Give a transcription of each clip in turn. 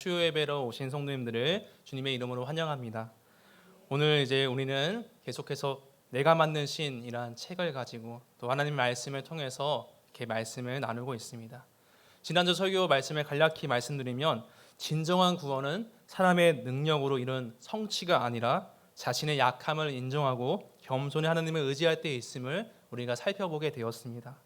수요 예배로 오신 성도님들을 주님의 이름으로 환영합니다. 오늘 이제 우리는 계속해서 내가 만든 신이란 책을 가지고 또 하나님 말씀을 통해서 이렇게 말씀을 나누고 있습니다. 지난주 설교 말씀을 간략히 말씀드리면 진정한 구원은 사람의 능력으로 이룬 성취가 아니라 자신의 약함을 인정하고 겸손히 하나님을 의지할 때 있음을 우리가 살펴보게 되었습니다.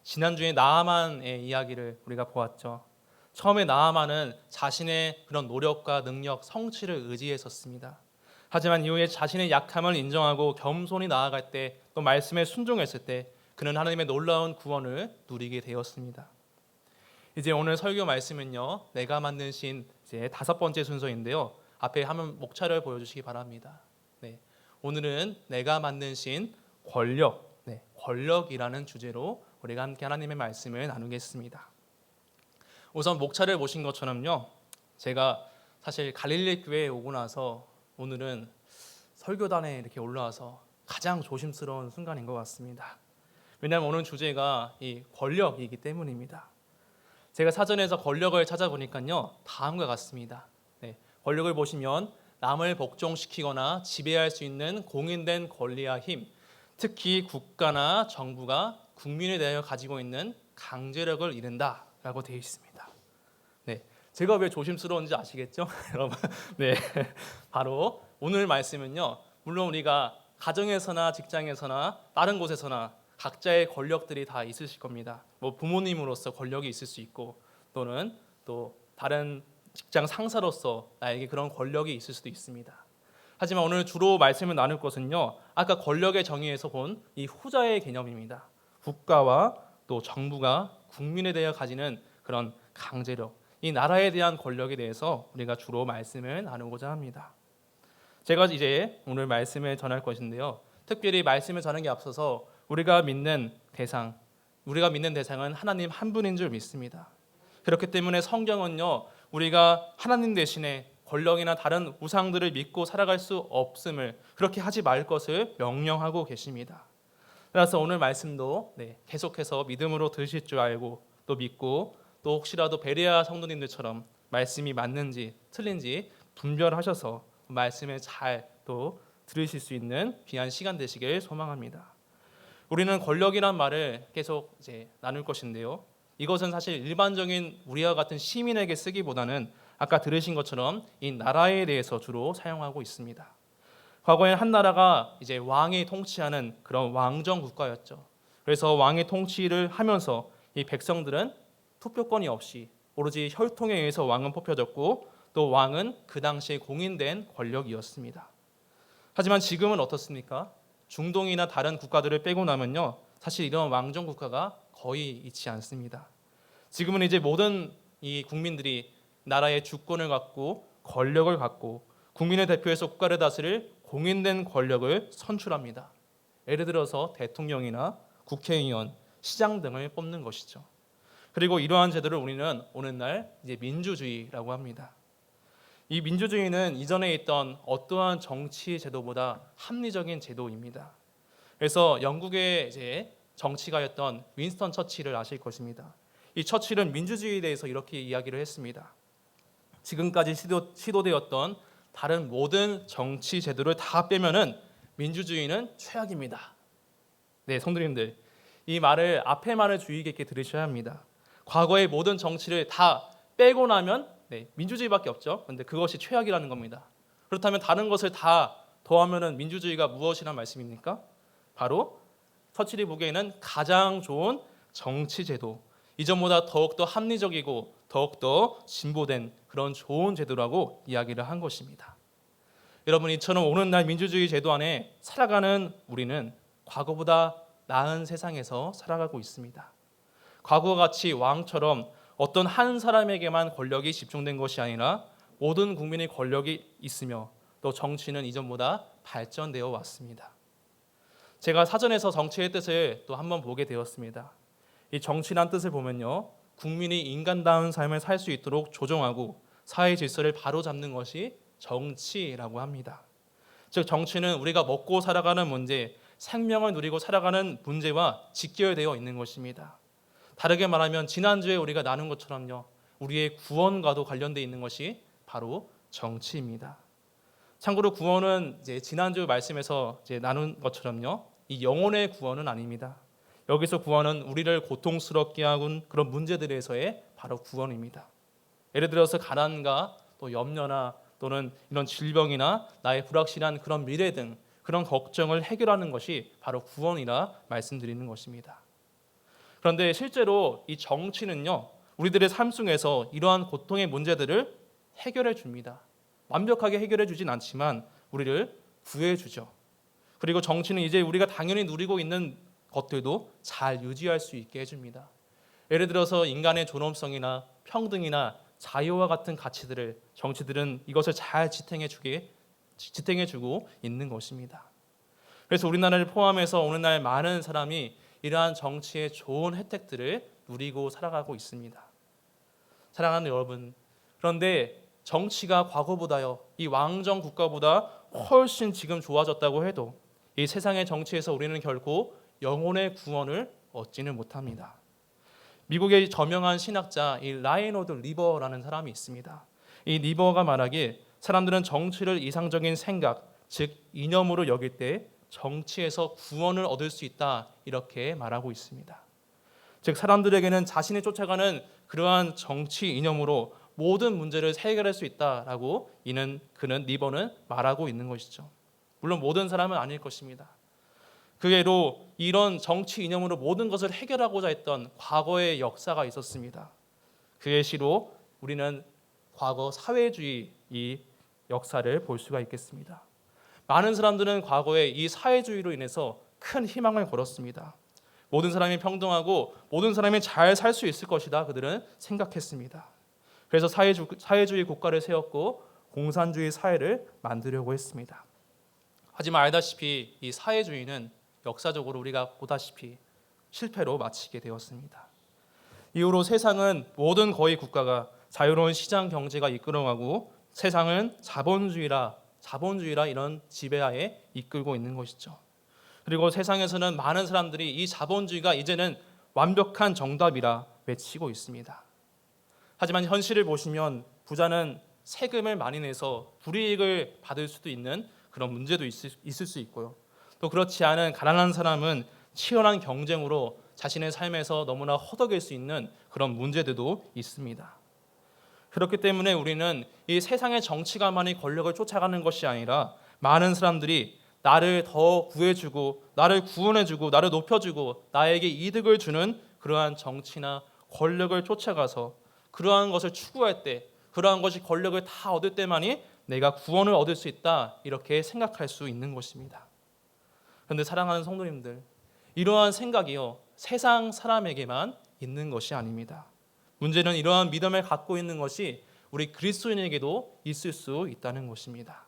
지난주에 나아만의 이야기를 우리가 보았죠. 처음에 나아만은 자신의 그런 노력과 능력, 성취를 의지했었습니다. 하지만 이후에 자신의 약함을 인정하고 겸손히 나아갈 때, 또 말씀에 순종했을 때 그는 하나님의 놀라운 구원을 누리게 되었습니다. 이제 오늘 설교 말씀은요, 내가 만든 신 이제 5번째 순서인데요. 앞에 한번 목차를 보여주시기 바랍니다. 네, 오늘은 내가 만든 신 권력, 권력이라는 주제로 우리가 함께 하나님의 말씀을 나누겠습니다. 우선 목차를 보신 것처럼요, 제가 사실 갈릴리 교회에 오고 나서 오늘은 설교단에 이렇게 올라와서 가장 조심스러운 순간인 것 같습니다. 왜냐하면 오늘 주제가 이 권력이기 때문입니다. 제가 사전에서 권력을 찾아보니까요, 다음과 같습니다. 권력을 보시면 남을 복종시키거나 지배할 수 있는 공인된 권리와 힘, 특히 국가나 정부가 국민에 대하여 가지고 있는 강제력을 이룬다라고 되어 있습니다. 제가 왜 조심스러운지 아시겠죠? 여러분, 바로 오늘 말씀은요, 물론 우리가 가정에서나 직장에서나 다른 곳에서나 각자의 권력들이 다 있으실 겁니다. 뭐 부모님으로서 권력이 있을 수 있고, 또는 또 다른 직장 상사로서 나에게 그런 권력이 있을 수도 있습니다. 하지만 오늘 주로 말씀을 나눌 것은요, 아까 권력의 정의에서 본 이 후자의 개념입니다. 국가와 또 정부가 국민에 대해 가지는 그런 강제력, 이 나라에 대한 권력에 대해서 우리가 주로 말씀을 나누고자 합니다. 제가 이제 오늘 말씀을 전할 것인데요, 특별히 말씀을 전하기 앞서서 우리가 믿는 대상은 하나님 한 분인 줄 믿습니다. 그렇기 때문에 성경은요, 우리가 하나님 대신에 권력이나 다른 우상들을 믿고 살아갈 수 없음을, 그렇게 하지 말 것을 명령하고 계십니다. 따라서 오늘 말씀도 계속해서 믿음으로 들으실 줄 알고 또 믿고, 또 혹시라도 베레아 성도님들처럼 말씀이 맞는지 틀린지 분별하셔서 말씀을 잘 또 들으실 수 있는 귀한 시간 되시길 소망합니다. 우리는 권력이란 말을 계속 이제 나눌 것인데요, 이것은 사실 일반적인 우리와 같은 시민에게 쓰기보다는 아까 들으신 것처럼 이 나라에 대해서 주로 사용하고 있습니다. 과거에 한 나라가 이제 왕이 통치하는 그런 왕정 국가였죠. 그래서 왕의 통치를 하면서 이 백성들은 투표권이 없이 오로지 혈통에 의해서 왕은 뽑혀졌고, 또 왕은 그 당시에 공인된 권력이었습니다. 하지만 지금은 어떻습니까? 중동이나 다른 국가들을 빼고 나면요, 사실 이런 왕정 국가가 거의 있지 않습니다. 지금은 이제 모든 이 국민들이 나라의 주권을 갖고 권력을 갖고 국민을 대표해서 국가를 다스릴 공인된 권력을 선출합니다. 예를 들어서 대통령이나 국회의원, 시장 등을 뽑는 것이죠. 그리고 이러한 제도를 우리는 오늘날 이제 민주주의라고 합니다. 이 민주주의는 이전에 있던 어떠한 정치 제도보다 합리적인 제도입니다. 그래서 영국의 이제 정치가였던 윈스턴 처칠을 아실 것입니다. 이 처칠은 민주주의에 대해서 이렇게 이야기를 했습니다. 지금까지 시도되었던 다른 모든 정치 제도를 다 빼면은 민주주의는 최악입니다. 성도님들, 이 말을 앞에 말을 주의 깊게 들으셔야 합니다. 과거의 모든 정치를 다 빼고 나면 민주주의밖에 없죠. 그런데 그것이 최악이라는 겁니다. 그렇다면 다른 것을 다 더하면은 민주주의가 무엇이란 말씀입니까? 바로 처칠이 보기에는 가장 좋은 정치 제도, 이전보다 더욱더 합리적이고 더욱더 진보된 그런 좋은 제도라고 이야기를 한 것입니다. 여러분, 이처럼 오늘날 민주주의 제도 안에 살아가는 우리는 과거보다 나은 세상에서 살아가고 있습니다. 과거와 같이 왕처럼 어떤 한 사람에게만 권력이 집중된 것이 아니라 모든 국민의 권력이 있으며, 또 정치는 이전보다 발전되어 왔습니다. 제가 사전에서 정치의 뜻을 또 한번 보게 되었습니다. 이 정치란 뜻을 보면요, 국민이 인간다운 삶을 살 수 있도록 조정하고 사회 질서를 바로잡는 것이 정치라고 합니다. 즉 정치는 우리가 먹고 살아가는 문제, 생명을 누리고 살아가는 문제와 직결되어 있는 것입니다. 다르게 말하면 지난주에 우리가 나눈 것처럼요, 우리의 구원과도 관련되어 있는 것이 바로 정치입니다. 참고로 구원은 이제 지난주 말씀에서 이제 나눈 것처럼요, 이 영혼의 구원은 아닙니다. 여기서 구원은 우리를 고통스럽게 하는 그런 문제들에서의 바로 구원입니다. 예를 들어서 가난과 또 염려나 또는 이런 질병이나 나의 불확실한 그런 미래 등 그런 걱정을 해결하는 것이 바로 구원이라 말씀드리는 것입니다. 그런데 실제로 이 정치는요, 우리들의 삶 속에서 이러한 고통의 문제들을 해결해 줍니다. 완벽하게 해결해 주진 않지만 우리를 구해 주죠. 그리고 정치는 이제 우리가 당연히 누리고 있는 것들도 잘 유지할 수 있게 해줍니다. 예를 들어서 인간의 존엄성이나 평등이나 자유와 같은 가치들을 정치들은 이것을 잘 지탱해주고 있는 것입니다. 그래서 우리나라를 포함해서 오늘날 많은 사람이 이러한 정치의 좋은 혜택들을 누리고 살아가고 있습니다. 사랑하는 여러분, 그런데 정치가 과거보다요, 이 왕정 국가보다 훨씬 지금 좋아졌다고 해도 이 세상의 정치에서 우리는 결코 영혼의 구원을 얻지는 못합니다. 미국의 저명한 신학자 이 라이노드 리버라는 사람이 있습니다. 이 리버가 말하기에 사람들은 정치를 이상적인 생각, 즉 이념으로 여길 때 정치에서 구원을 얻을 수 있다, 이렇게 말하고 있습니다. 즉 사람들에게는 자신이 쫓아가는 그러한 정치 이념으로 모든 문제를 해결할 수 있다라고 그는 리버는 말하고 있는 것이죠. 물론 모든 사람은 아닐 것입니다. 그외로 이런 정치 이념으로 모든 것을 해결하고자 했던 과거의 역사가 있었습니다. 그의 시로 우리는 과거 사회주의 이 역사를 볼 수가 있겠습니다. 많은 사람들은 과거에 이 사회주의로 인해서 큰 희망을 걸었습니다. 모든 사람이 평등하고 모든 사람이 잘 살 수 있을 것이다, 그들은 생각했습니다. 그래서 사회주의 국가를 세웠고 공산주의 사회를 만들려고 했습니다. 하지만 알다시피 이 사회주의는 역사적으로 우리가 보다시피 실패로 마치게 되었습니다. 이후로 세상은 모든 거의 국가가 자유로운 시장 경제가 이끌어가고 세상은 자본주의라 이런 지배하에 이끌고 있는 것이죠. 그리고 세상에서는 많은 사람들이 이 자본주의가 이제는 완벽한 정답이라 외치고 있습니다. 하지만 현실을 보시면 부자는 세금을 많이 내서 불이익을 받을 수도 있는 그런 문제도 있을 수 있고요. 또 그렇지 않은 가난한 사람은 치열한 경쟁으로 자신의 삶에서 너무나 허덕일 수 있는 그런 문제들도 있습니다. 그렇기 때문에 우리는 이 세상의 정치가만이 권력을 쫓아가는 것이 아니라 많은 사람들이 나를 더 구해주고 나를 구원해주고 나를 높여주고 나에게 이득을 주는 그러한 정치나 권력을 쫓아가서 그러한 것을 추구할 때, 그러한 것이 권력을 다 얻을 때만이 내가 구원을 얻을 수 있다, 이렇게 생각할 수 있는 것입니다. 그런데 사랑하는 성도님들, 이러한 생각이요, 세상 사람에게만 있는 것이 아닙니다. 문제는 이러한 믿음을 갖고 있는 것이 우리 그리스도인에게도 있을 수 있다는 것입니다.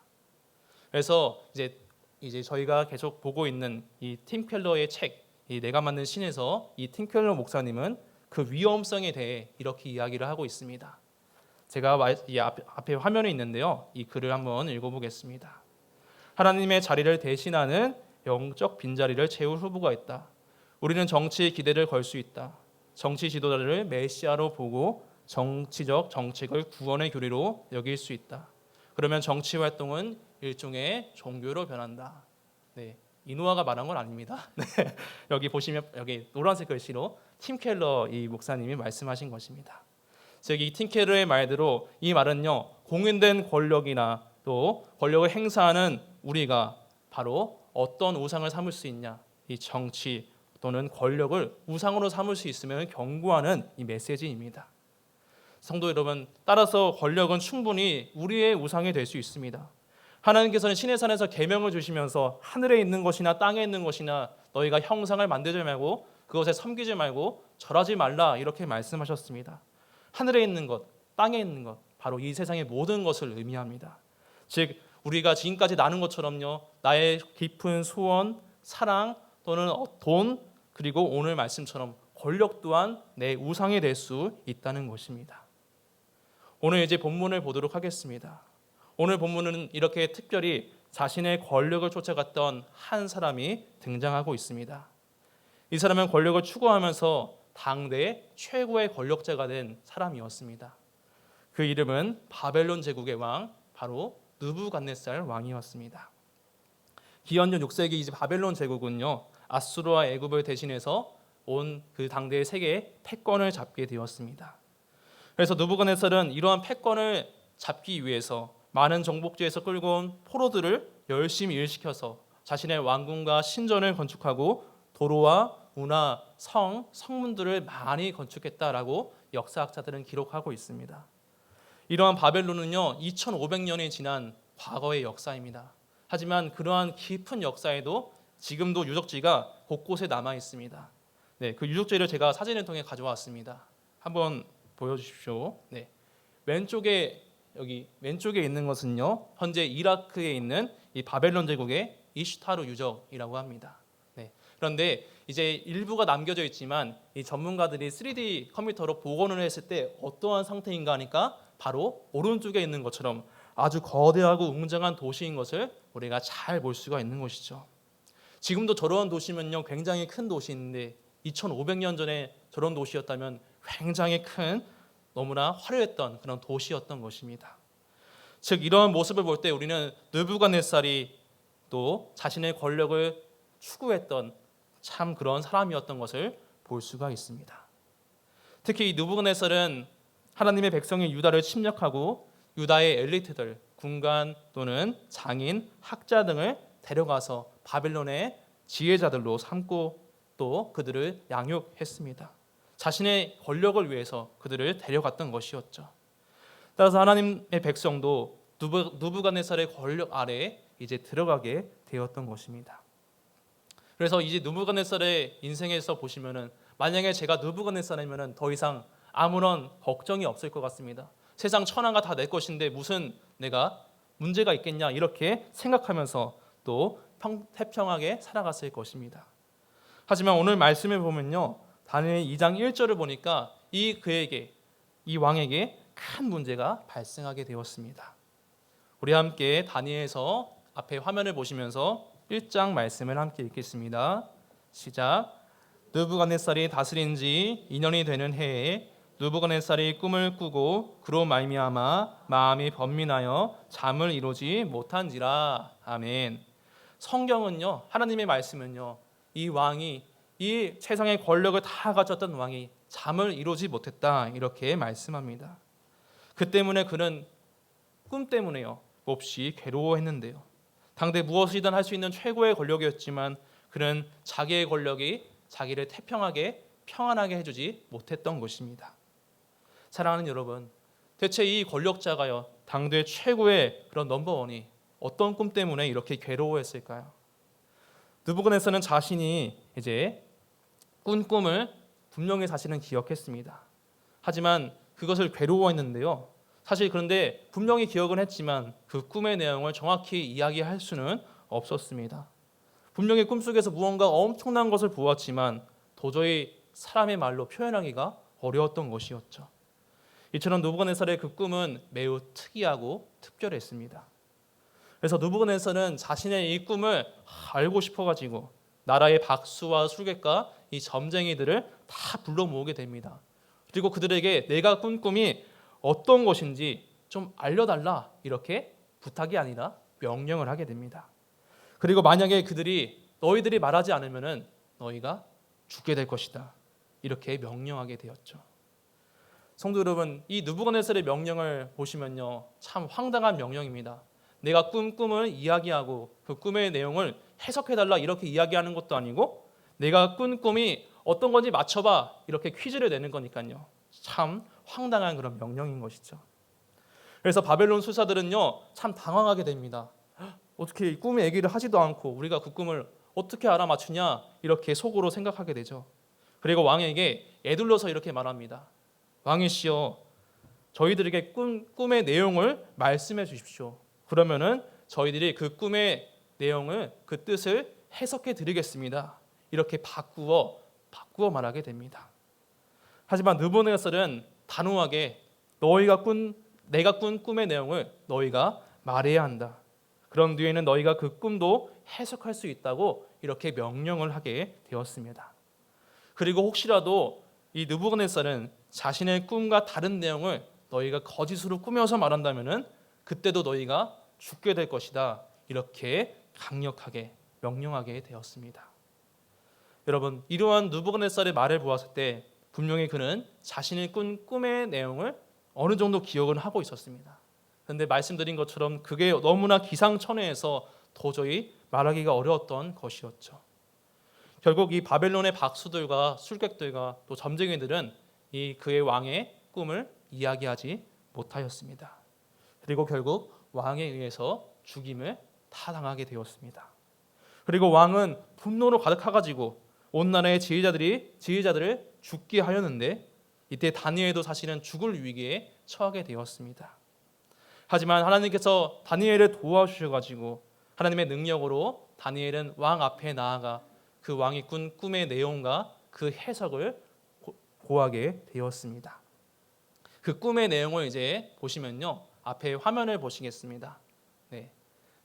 그래서 이제 저희가 계속 보고 있는 이 팀 켈러의 책, 이 내가 만든 신에서 이 팀 켈러 목사님은 그 위험성에 대해 이렇게 이야기를 하고 있습니다. 제가 이 앞에 화면에 있는데요, 이 글을 한번 읽어보겠습니다. 하나님의 자리를 대신하는 영적 빈자리를 채울 후보가 있다. 우리는 정치의 기대를 걸 수 있다. 정치 지도자를 메시아로 보고 정치적 정책을 구원의 교리로 여길 수 있다. 그러면 정치 활동은 일종의 종교로 변한다. 네, 이누아가 말한 건 아닙니다. 네, 여기 보시면 여기 노란색 글씨로 팀 켈러 이 목사님이 말씀하신 것입니다. 즉 이 팀 켈러의 말대로 이 말은요, 공인된 권력이나 또 권력을 행사하는 우리가 바로 어떤 우상을 삼을 수 있냐, 이 정치 또는 권력을 우상으로 삼을 수 있으면 경고하는 이 메시지입니다. 성도 여러분, 따라서 권력은 충분히 우리의 우상이 될 수 있습니다. 하나님께서는 신의 산에서 계명을 주시면서 하늘에 있는 것이나 땅에 있는 것이나 너희가 형상을 만들지 말고 그것에 섬기지 말고 절하지 말라, 이렇게 말씀하셨습니다. 하늘에 있는 것, 땅에 있는 것, 바로 이 세상의 모든 것을 의미합니다. 즉 우리가 지금까지 나눈 것처럼요, 나의 깊은 소원, 사랑 또는 돈, 그리고 오늘 말씀처럼 권력 또한 내 우상이 될 수 있다는 것입니다. 오늘 이제 본문을 보도록 하겠습니다. 오늘 본문은 이렇게 특별히 자신의 권력을 쫓아갔던 한 사람이 등장하고 있습니다. 이 사람은 권력을 추구하면서 당대의 최고의 권력자가 된 사람이었습니다. 그 이름은 바벨론 제국의 왕 바로 느부갓네살 왕이었습니다. 기원전 6세기 이제 바벨론 제국은요 아수르와 애굽을 대신해서 온 그 당대의 세계의 패권을 잡게 되었습니다. 그래서 느부갓네살은 이러한 패권을 잡기 위해서 많은 정복지에서 끌고 온 포로들을 열심히 일시켜서 자신의 왕궁과 신전을 건축하고 도로와 문화, 성문들을 많이 건축했다라고 역사학자들은 기록하고 있습니다. 이러한 바벨론은요 2500년이 지난 과거의 역사입니다. 하지만 그러한 깊은 역사에도 지금도 유적지가 곳곳에 남아 있습니다. 네, 그 유적지를 제가 사진을 통해 가져왔습니다. 한번 보여주십시오. 네, 여기 왼쪽에 있는 것은요 현재 이라크에 있는 이 바벨론 제국의 이슈타르 유적이라고 합니다. 네, 그런데 이제 일부가 남겨져 있지만 이 전문가들이 3D 컴퓨터로 복원을 했을 때 어떠한 상태인가 하니까 바로 오른쪽에 있는 것처럼 아주 거대하고 웅장한 도시인 것을 우리가 잘 볼 수가 있는 것이죠. 지금도 저런 도시면요 굉장히 큰 도시인데 2500년 전에 저런 도시였다면 굉장히 큰 너무나 화려했던 그런 도시였던 것입니다. 즉 이러한 모습을 볼 때 우리는 느부갓네살이 또 자신의 권력을 추구했던 참 그런 사람이었던 것을 볼 수가 있습니다. 특히 이 느부갓네살은 하나님의 백성인 유다를 침략하고 유다의 엘리트들, 군관 또는 장인, 학자 등을 데려가서 바벨론의 지혜자들로 삼고 또 그들을 양육했습니다. 자신의 권력을 위해서 그들을 데려갔던 것이었죠. 따라서 하나님의 백성도 느부갓네살의 권력 아래에 이제 들어가게 되었던 것입니다. 그래서 이제 느부갓네살의 인생에서 보시면은 만약에 제가 느부갓네살이면은 더 이상 아무런 걱정이 없을 것 같습니다. 세상 천하가 다 내 것인데 무슨 내가 문제가 있겠냐 이렇게 생각하면서 또 태평하게 살아갔을 것입니다. 하지만 오늘 말씀을 보면요 다니엘 2장 1절을 보니까 이 왕에게 큰 문제가 발생하게 되었습니다. 우리 함께 다니엘서 앞에 화면을 보시면서 1장 말씀을 함께 읽겠습니다. 시작. 느부갓네살이 다스린 지 2년이 되는 해에 느부갓네살이 꿈을 꾸고 그로 말미암아 마음이 번민하여 잠을 이루지 못한지라. 아멘. 성경은요 하나님의 말씀은요 이 왕이 이 세상의 권력을 다 가졌던 왕이 잠을 이루지 못했다 이렇게 말씀합니다. 그 때문에 그는 꿈 때문에요 몹시 괴로워했는데요. 당대 무엇이든 할 수 있는 최고의 권력이었지만 그는 자기의 권력이 자기를 태평하게 평안하게 해주지 못했던 것입니다. 사랑하는 여러분, 대체 이 권력자가요 당대 최고의 그런 넘버원이 어떤 꿈 때문에 이렇게 괴로워했을까요? 느부갓네살은 자신이 이제 꾼 꿈을 분명히 자신은 기억했습니다. 하지만 그것을 괴로워했는데요. 사실 그런데 분명히 기억은 했지만 그 꿈의 내용을 정확히 이야기할 수는 없었습니다. 분명히 꿈속에서 무언가 엄청난 것을 보았지만 도저히 사람의 말로 표현하기가 어려웠던 것이었죠. 이처럼 느부갓네살의 그 꿈은 매우 특이하고 특별했습니다. 그래서 느부갓네살은 자신의 이 꿈을 알고 싶어가지고 나라의 박수와 술객과 이 점쟁이들을 다 불러 모으게 됩니다. 그리고 그들에게 내가 꾼 꿈이 어떤 것인지 좀 알려달라 이렇게 부탁이 아니라 명령을 하게 됩니다. 그리고 만약에 너희들이 말하지 않으면 너희가 죽게 될 것이다 이렇게 명령하게 되었죠. 성도 여러분, 이 느부갓네살의 명령을 보시면요 참 황당한 명령입니다. 내가 꾼 꿈을 이야기하고 그 꿈의 내용을 해석해달라 이렇게 이야기하는 것도 아니고 내가 꾼 꿈이 어떤 건지 맞춰봐 이렇게 퀴즈를 내는 거니까요. 참 황당한 그런 명령인 것이죠. 그래서 바벨론 수사들은요 참 당황하게 됩니다. 어떻게 이 꿈의 얘기를 하지도 않고 우리가 그 꿈을 어떻게 알아맞추냐 이렇게 속으로 생각하게 되죠. 그리고 왕에게 에둘러서 이렇게 말합니다. 왕이시여, 저희들에게 꿈의 내용을 말씀해 주십시오. 그러면은 저희들이 그 꿈의 내용을 그 뜻을 해석해 드리겠습니다. 이렇게 바꾸어 말하게 됩니다. 하지만 느부갓네살은 단호하게 내가 꾼 꿈의 내용을 너희가 말해야 한다. 그런 뒤에는 너희가 그 꿈도 해석할 수 있다고 이렇게 명령을 하게 되었습니다. 그리고 혹시라도 이 느부갓네살은 자신의 꿈과 다른 내용을 너희가 거짓으로 꾸며서 말한다면은 그때도 너희가 죽게 될 것이다. 이렇게 강력하게 명령하게 되었습니다. 여러분, 이러한 느부갓네살의 말을 보았을 때 분명히 그는 자신이 꾼 꿈의 내용을 어느 정도 기억을 하고 있었습니다. 그런데 말씀드린 것처럼 그게 너무나 기상천외해서 도저히 말하기가 어려웠던 것이었죠. 결국 이 바벨론의 박수들과 술객들과 또 점쟁이들은 이 그의 왕의 꿈을 이야기하지 못하였습니다. 그리고 결국 왕에 의해서 죽임을 타당하게 되었습니다. 그리고 왕은 분노로 가득해가지고 온 나라의 지휘자들을 죽게 하였는데 이때 다니엘도 사실은 죽을 위기에 처하게 되었습니다. 하지만 하나님께서 다니엘을 도와주셔가지고 하나님의 능력으로 다니엘은 왕 앞에 나아가 그 왕이 꾼 꿈의 내용과 그 해석을 고하게 되었습니다. 그 꿈의 내용을 이제 보시면요, 앞에 화면을 보시겠습니다. 네,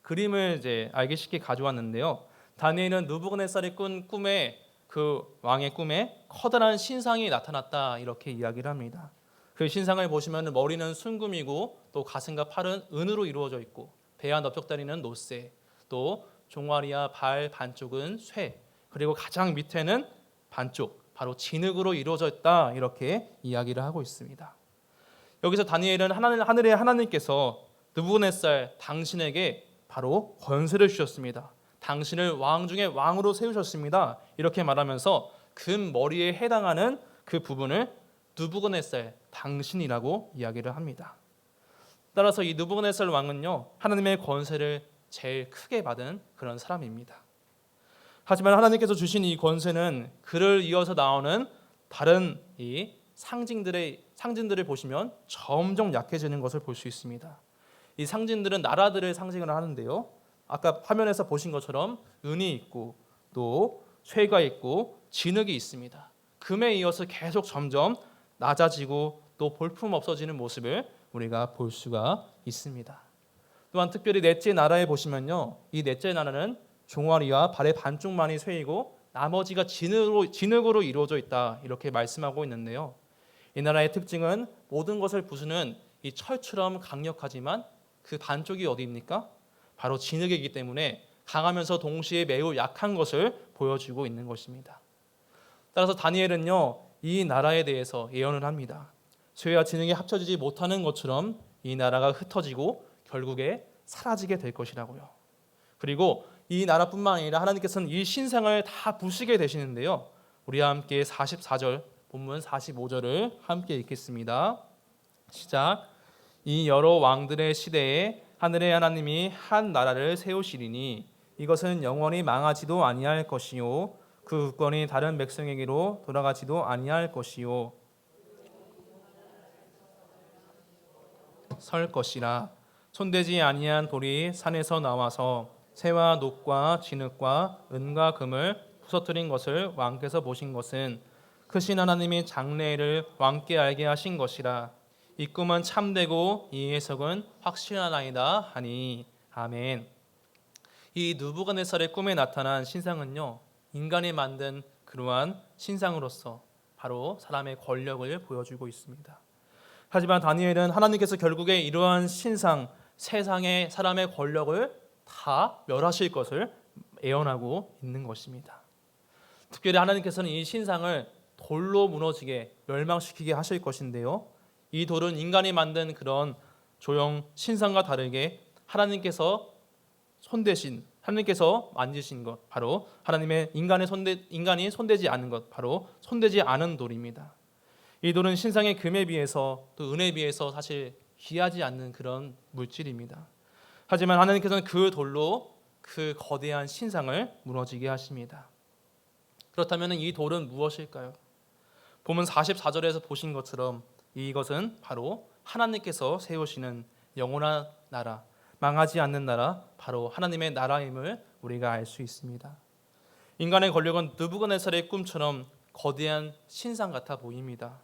그림을 이제 알기 쉽게 가져왔는데요. 다니엘은 느부갓네살이 꾼 꿈에 그 왕의 꿈에 커다란 신상이 나타났다 이렇게 이야기를 합니다. 그 신상을 보시면 머리는 순금이고 또 가슴과 팔은 은으로 이루어져 있고 배와 넓적다리는 노쇠, 또 종아리와 발 반쪽은 쇠, 그리고 가장 밑에는 반쪽 바로 진흙으로 이루어져 있다 이렇게 이야기를 하고 있습니다. 여기서 다니엘은 하늘의 하나님께서 느부갓네살 당신에게 바로 권세를 주셨습니다. 당신을 왕 중에 왕으로 세우셨습니다. 이렇게 말하면서 금 머리에 해당하는 그 부분을 느부갓네살 당신이라고 이야기를 합니다. 따라서 이 느부갓네살 왕은요, 하나님의 권세를 제일 크게 받은 그런 사람입니다. 하지만 하나님께서 주신 이 권세는 그를 이어서 나오는 다른 이 상징들을 보시면 점점 약해지는 것을 볼 수 있습니다. 이 상징들은 나라들을 상징을 하는데요. 아까 화면에서 보신 것처럼 은이 있고 또 쇠가 있고 진흙이 있습니다. 금에 이어서 계속 점점 낮아지고 또 볼품 없어지는 모습을 우리가 볼 수가 있습니다. 또한 특별히 넷째 나라에 보시면요, 이 넷째 나라는 종아리와 발의 반쪽만이 쇠이고 나머지가 진흙으로 이루어져 있다 이렇게 말씀하고 있는데요. 이 나라의 특징은 모든 것을 부수는 이 철처럼 강력하지만 그 반쪽이 어디입니까? 바로 진흙이기 때문에 강하면서 동시에 매우 약한 것을 보여주고 있는 것입니다. 따라서 다니엘은요, 이 나라에 대해서 예언을 합니다. 쇠와 진흙이 합쳐지지 못하는 것처럼 이 나라가 흩어지고 결국에 사라지게 될 것이라고요. 그리고 이 나라뿐만 아니라 하나님께서는 이 신상을 다 부수게 되시는데요. 우리와 함께 44절 본문 45절을 함께 읽겠습니다. 시작. 이 여러 왕들의 시대에 하늘의 하나님이 한 나라를 세우시리니 이것은 영원히 망하지도 아니할 것이요 그 국권이 다른 백성에게로 돌아가지도 아니할 것이요 설 것이라. 손대지 아니한 돌이 산에서 나와서 새와 녹과 진흙과 은과 금을 부서뜨린 것을 왕께서 보신 것은 크신 하나님이 장래를 왕께 알게 하신 것이라. 이 꿈은 참되고 이 해석은 확실하나이다 하니. 아멘. 이 느부갓네살의 꿈에 나타난 신상은요, 인간이 만든 그러한 신상으로서 바로 사람의 권력을 보여주고 있습니다. 하지만 다니엘은 하나님께서 결국에 이러한 신상, 세상의 사람의 권력을 다 멸하실 것을 예언하고 있는 것입니다. 특별히 하나님께서는 이 신상을 돌로 무너지게 멸망시키게 하실 것인데요. 이 돌은 인간이 만든 그런 조형 신상과 다르게 하나님께서 만지신 것, 바로 인간이 손대지 않은 것, 바로 손대지 않은 돌입니다. 이 돌은 신상의 금에 비해서 또 은에 비해서 사실 귀하지 않는 그런 물질입니다. 하지만 하나님께서는 그 돌로 그 거대한 신상을 무너지게 하십니다. 그렇다면 이 돌은 무엇일까요? 보면 44절에서 보신 것처럼 이것은 바로 하나님께서 세우시는 영원한 나라, 망하지 않는 나라, 바로 하나님의 나라임을 우리가 알 수 있습니다. 인간의 권력은 느부갓네살의 꿈처럼 거대한 신상 같아 보입니다.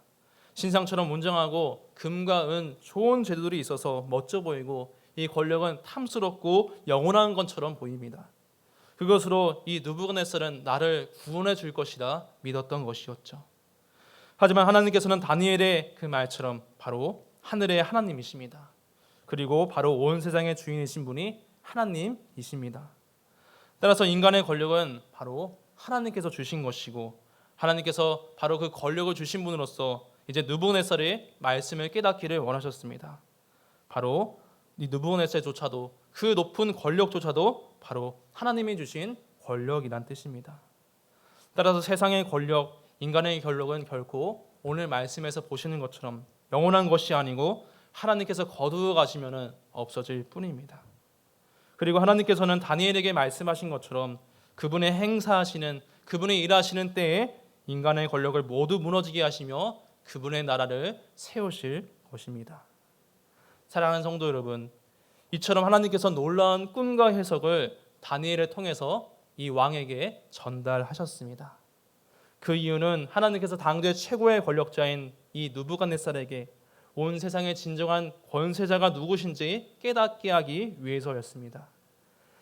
신상처럼 운정하고 금과 은, 좋은 재료들이 있어서 멋져 보이고 이 권력은 탐스럽고 영원한 것처럼 보입니다. 그것으로 이 느부갓네살은 나를 구원해 줄 것이라 믿었던 것이었죠. 하지만 하나님께서는 다니엘의 그 말처럼 바로 하늘의 하나님이십니다. 그리고 바로 온 세상의 주인이신 분이 하나님이십니다. 따라서 인간의 권력은 바로 하나님께서 주신 것이고, 하나님께서 바로 그 권력을 주신 분으로서 이제 느부갓네살의 말씀을 깨닫기를 원하셨습니다. 바로 이 느부갓네살조차도, 그 높은 권력조차도 바로 하나님이 주신 권력이란 뜻입니다. 따라서 세상의 권력, 인간의 권력은 결코 오늘 말씀에서 보시는 것처럼 영원한 것이 아니고 하나님께서 거두어 가시면 없어질 뿐입니다. 그리고 하나님께서는 다니엘에게 말씀하신 것처럼 그분의 행사하시는, 그분의 일하시는 때에 인간의 권력을 모두 무너지게 하시며 그분의 나라를 세우실 것입니다. 사랑하는 성도 여러분, 이처럼 하나님께서 놀라운 꿈과 해석을 다니엘을 통해서 이 왕에게 전달하셨습니다. 그 이유는 하나님께서 당대 최고의 권력자인 이 느부갓네살에게 온 세상의 진정한 권세자가 누구신지 깨닫게 하기 위해서였습니다.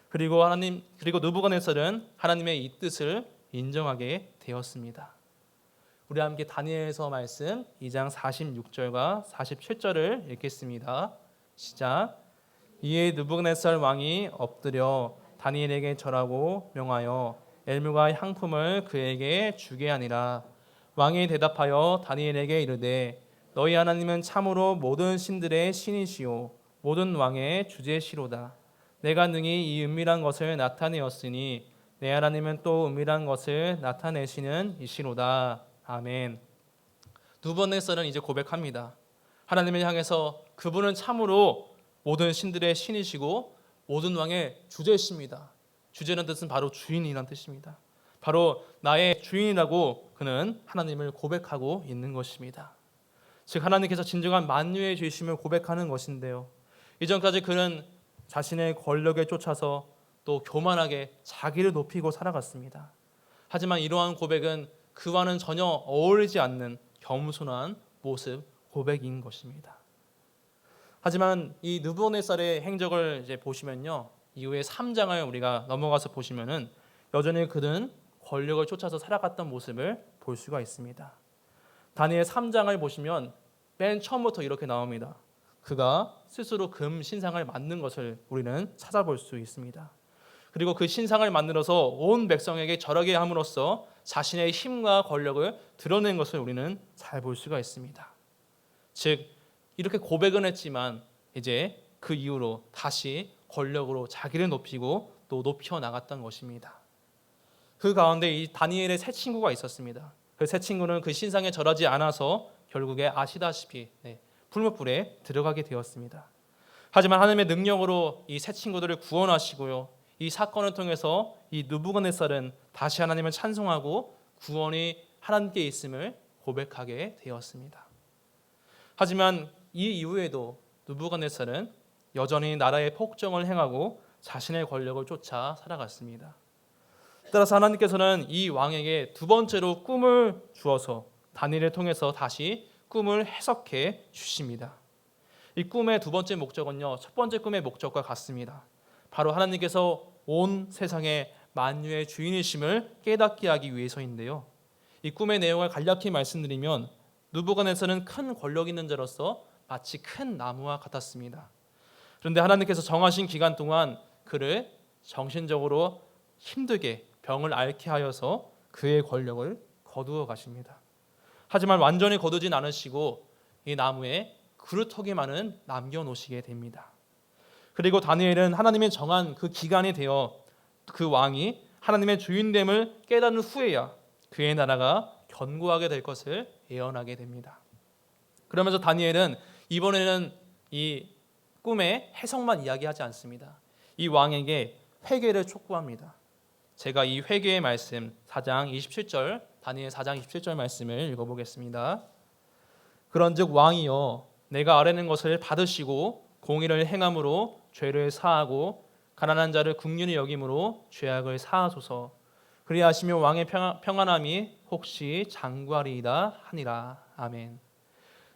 그리고 느부갓네살은 하나님의 이 뜻을 인정하게 되었습니다. 우리 함께 다니엘서 말씀 2장 46절과 47절을 읽겠습니다. 시작. 이에 느부갓네살 왕이 엎드려 다니엘에게 절하고 명하여 엘무가 향품을 그에게 주게 하니라. 왕이 대답하여 다니엘에게 이르되 너희 하나님은 참으로 모든 신들의 신이시요 모든 왕의 주제시로다. 내가 능히 이 은밀한 것을 나타내었으니 내 하나님은 또 은밀한 것을 나타내시는 이시로다. 아멘. 느부갓네살은 이제 고백합니다. 하나님을 향해서 그분은 참으로 모든 신들의 신이시고 모든 왕의 주제이십니다. 주제라는 뜻은 바로 주인이라는 뜻입니다. 바로 나의 주인이라고 그는 하나님을 고백하고 있는 것입니다. 즉 하나님께서 진정한 만유의 주이심을 고백하는 것인데요, 이전까지 그는 자신의 권력에 쫓아서 또 교만하게 자기를 높이고 살아갔습니다. 하지만 이러한 고백은 그와는 전혀 어울리지 않는 겸손한 모습 고백인 것입니다. 하지만 이 느부갓네살의 행적을 이제 보시면요, 이후에 3장을 우리가 넘어가서 보시면은 여전히 그는 권력을 쫓아서 살아갔던 모습을 볼 수가 있습니다. 다니엘 3장을 보시면 맨 처음부터 이렇게 나옵니다. 그가 스스로 금 신상을 만든 것을 우리는 찾아볼 수 있습니다. 그리고 그 신상을 만들어서 온 백성에게 절하게 함으로써 자신의 힘과 권력을 드러낸 것을 우리는 잘 볼 수가 있습니다. 즉 이렇게 고백은 했지만 이제 그 이후로 다시 권력으로 자기를 높이고 또 높여 나갔던 것입니다. 그 가운데 이 다니엘의 세 친구가 있었습니다. 그 세 친구는 그 신상에 절하지 않아서 결국에 아시다시피 풀무불에 들어가게 되었습니다. 하지만 하나님의 능력으로 이 세 친구들을 구원하시고요, 이 사건을 통해서 이 느부갓네살은 다시 하나님을 찬송하고 구원이 하나님께 있음을 고백하게 되었습니다. 하지만 이 이후에도 느부갓네살은 여전히 나라의 폭정을 행하고 자신의 권력을 쫓아 살아갔습니다. 따라서 하나님께서는 이 왕에게 두 번째로 꿈을 주어서 다니엘을 통해서 다시 꿈을 해석해 주십니다. 이 꿈의 두 번째 목적은요, 첫 번째 꿈의 목적과 같습니다. 바로 하나님께서 온 세상의 만유의 주인이심을 깨닫게 하기 위해서인데요, 이 꿈의 내용을 간략히 말씀드리면 느부갓네살은 큰 권력 있는 자로서 마치 큰 나무와 같았습니다. 그런데 하나님께서 정하신 기간 동안 그를 정신적으로 힘들게 병을 앓게 하여서 그의 권력을 거두어 가십니다. 하지만 완전히 거두진 않으시고 이 나무에 그루터기만은 남겨놓으시게 됩니다. 그리고 다니엘은 하나님의 정한 그 기간이 되어 그 왕이 하나님의 주인됨을 깨닫는 후에야 그의 나라가 견고하게 될 것을 예언하게 됩니다. 그러면서 다니엘은 이번에는 이 꿈의 해석만 이야기하지 않습니다. 이 왕에게 회개를 촉구합니다. 제가 이 회개의 말씀 4장 27절, 다니엘 4장 27절 말씀을 읽어보겠습니다. 그런즉 왕이여 내가 아뢰는 것을 받으시고 공의를 행함으로 죄를 사하고 가난한 자를 긍휼히 여김으로 죄악을 사하소서. 그리하시며 왕의 평안함이 혹시 장구하리이다 하니라. 아멘.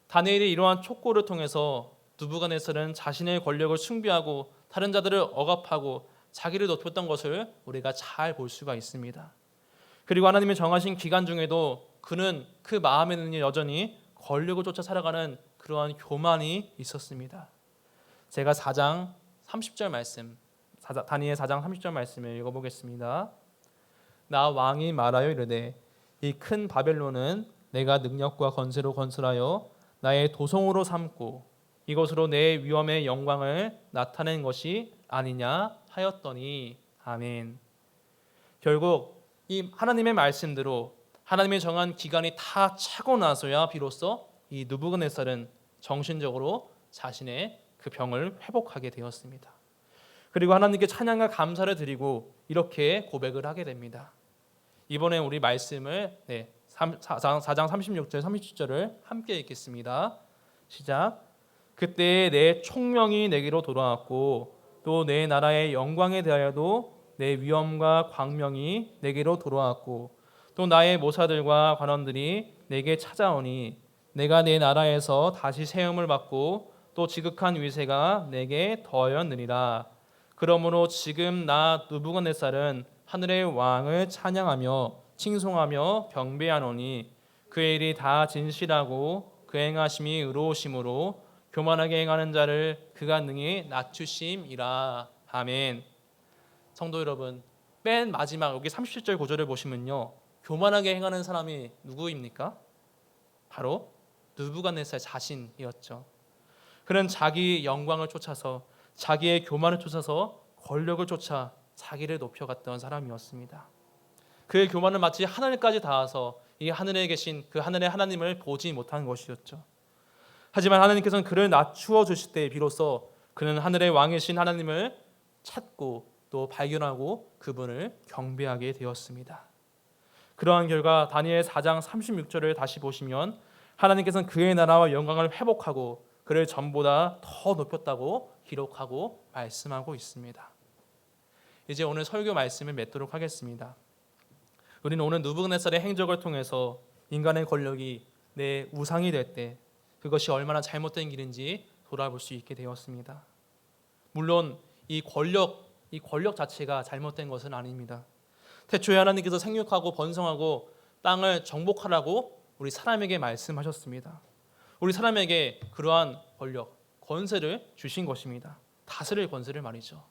다니엘이 이러한 촉구를 통해서 느부갓네살은 자신의 권력을 숭배하고 다른 자들을 억압하고 자기를 높였던 것을 우리가 잘 볼 수가 있습니다. 그리고 하나님이 정하신 기간 중에도 그는 그 마음에는 여전히 권력을 쫓아 살아가는 그러한 교만이 있었습니다. 제가 4장 30절 말씀, 다니엘 4장 30절 말씀을 읽어보겠습니다. 나 왕이 말하여 이르되 이 큰 바벨론은 내가 능력과 건세로 건설하여 나의 도성으로 삼고 이것으로 내 위엄의 영광을 나타낸 것이 아니냐 하였더니. 아멘. 결국 이 하나님의 말씀대로 하나님의 정한 기간이 다 차고 나서야 비로소 이 느부갓네살은 정신적으로 자신의 그 병을 회복하게 되었습니다. 그리고 하나님께 찬양과 감사를 드리고 이렇게 고백을 하게 됩니다. 이번에 우리 말씀을 4장 36절 37절을 함께 읽겠습니다. 시작. 그때 내 총명이 내게로 돌아왔고 또 내 나라의 영광에 대하여도 내 위엄과 광명이 내게로 돌아왔고 또 나의 모사들과 관원들이 내게 찾아오니 내가 내 나라에서 다시 세움을 받고 또 지극한 위세가 내게 더하였느니라. 그러므로 지금 나 느부갓네살은 하늘의 왕을 찬양하며 칭송하며 경배하노니 그의 일이 다 진실하고 그 행하심이 의로우심으로 교만하게 행하는 자를 그가 능히 낮추심이라. 아멘. 성도 여러분, 맨 마지막 여기 37절 구절을 보시면요, 교만하게 행하는 사람이 누구입니까? 바로 느부갓네살 자신이었죠. 그는 자기 영광을 쫓아서 자기의 교만을 쫓아서 권력을 쫓아 자기를 높여갔던 사람이었습니다. 그의 교만은 마치 하늘까지 닿아서 이 하늘에 계신 그 하늘의 하나님을 보지 못한 것이었죠. 하지만 하나님께서는 그를 낮추어 주실 때 비로소 그는 하늘의 왕이신 하나님을 찾고 또 발견하고 그분을 경배하게 되었습니다. 그러한 결과 다니엘 4장 36절을 다시 보시면 하나님께서는 그의 나라와 영광을 회복하고 그를 전보다 더 높였다고 기록하고 말씀하고 있습니다. 이제 오늘 설교 말씀을 맺도록 하겠습니다. 우리는 오늘 느부갓네살의 행적을 통해서 인간의 권력이 내 우상이 될 때 그것이 얼마나 잘못된 길인지 돌아볼 수 있게 되었습니다. 물론 이 권력 자체가 잘못된 것은 아닙니다. 태초에 하나님께서 생육하고 번성하고 땅을 정복하라고 우리 사람에게 말씀하셨습니다. 우리 사람에게 그러한 권력, 권세를 주신 것입니다. 다스릴 권세를 말이죠.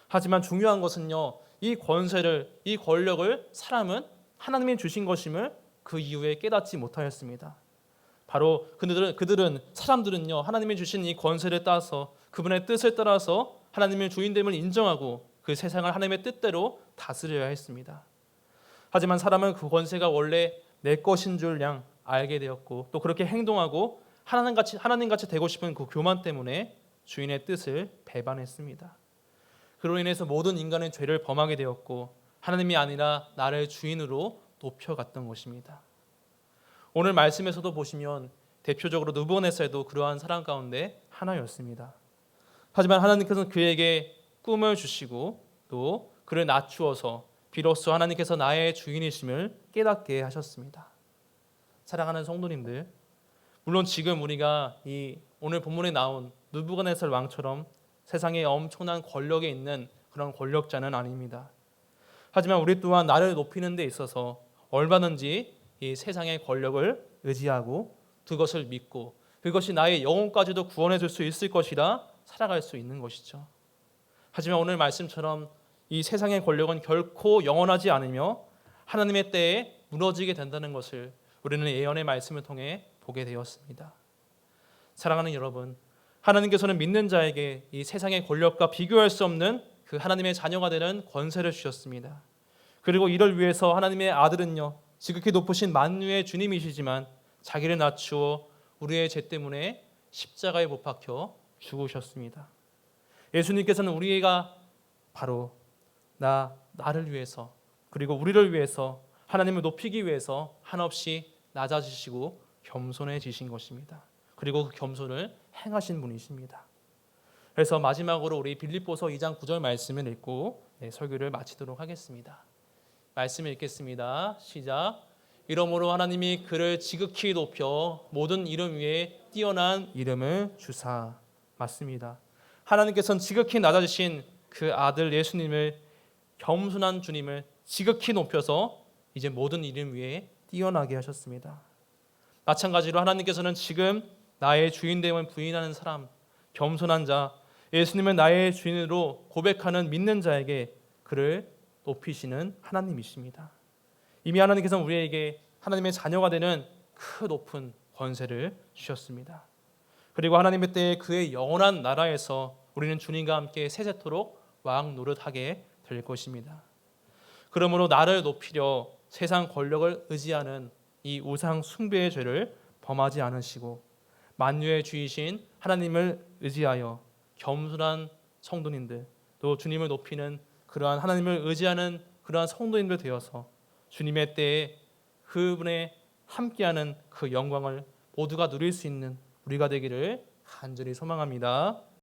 하지만 중요한 것은요, 이 권세를, 이 권력을 사람은 하나님이 주신 것임을 그 이후에 깨닫지 못하였습니다. 바로 사람들은요, 하나님이 주신 이 권세를 따서 그분의 뜻을 따라서 하나님의 주인됨을 인정하고 그 세상을 하나님의 뜻대로 다스려야 했습니다. 하지만 사람은 그 권세가 원래 내 것인 줄 알게 되었고 또 그렇게 행동하고 하나님같이 되고 싶은 그 교만 때문에 주인의 뜻을 배반했습니다. 그로 인해서 모든 인간의 죄를 범하게 되었고 하나님이 아니라 나를 주인으로 높여갔던 것입니다. 오늘 말씀에서도 보시면 대표적으로 느부갓네살도 그러한 사람 가운데 하나였습니다. 하지만 하나님께서는 그에게 꿈을 주시고 또 그를 낮추어서 비로소 하나님께서 나의 주인이심을 깨닫게 하셨습니다. 사랑하는 성도님들, 물론 지금 우리가 이 오늘 본문에 나온 느부갓네살 왕처럼 세상에 엄청난 권력에 있는 그런 권력자는 아닙니다. 하지만 우리 또한 나를 높이는 데 있어서 얼마든지 이 세상의 권력을 의지하고 그것을 믿고 그것이 나의 영혼까지도 구원해 줄 수 있을 것이라 살아갈 수 있는 것이죠. 하지만 오늘 말씀처럼 이 세상의 권력은 결코 영원하지 않으며 하나님의 때에 무너지게 된다는 것을 우리는 예언의 말씀을 통해 보게 되었습니다. 사랑하는 여러분, 하나님께서는 믿는 자에게 이 세상의 권력과 비교할 수 없는 그 하나님의 자녀가 되는 권세를 주셨습니다. 그리고 이를 위해서 하나님의 아들은요, 지극히 높으신 만유의 주님이시지만 자기를 낮추어 우리의 죄 때문에 십자가에 못 박혀 죽으셨습니다. 예수님께서는 우리가 바로 나를 위해서 그리고 우리를 위해서 하나님을 높이기 위해서 한없이 낮아지시고 겸손해지신 것입니다. 그리고 그 겸손을 행하신 분이십니다. 그래서 마지막으로 우리 빌립보서 2장 9절 말씀을 읽고 설교를 마치도록 하겠습니다. 말씀을 읽겠습니다. 시작. 이러므로 하나님이 그를 지극히 높여 모든 이름 위에 뛰어난 이름을 주사. 맞습니다. 하나님께서는 지극히 낮아지신 그 아들 예수님을, 겸손한 주님을 지극히 높여서 이제 모든 이름 위에 뛰어나게 하셨습니다. 마찬가지로 하나님께서는 지금 나의 주인됨을 부인하는 사람, 겸손한 자, 예수님을 나의 주인으로 고백하는 믿는 자에게 그를 높이시는 하나님이십니다. 이미 하나님께서는 우리에게 하나님의 자녀가 되는 그 높은 권세를 주셨습니다. 그리고 하나님의 때에 그의 영원한 나라에서 우리는 주님과 함께 세세토록 왕 노릇하게 될 것입니다. 그러므로 나를 높이려 세상 권력을 의지하는 이 우상 숭배의 죄를 범하지 않으시고 만유의 주이신 하나님을 의지하여 겸손한 성도님들, 또 주님을 높이는 그러한 하나님을 의지하는 그러한 성도님들 되어서 주님의 때에 그분의 함께하는 그 영광을 모두가 누릴 수 있는 우리가 되기를 간절히 소망합니다.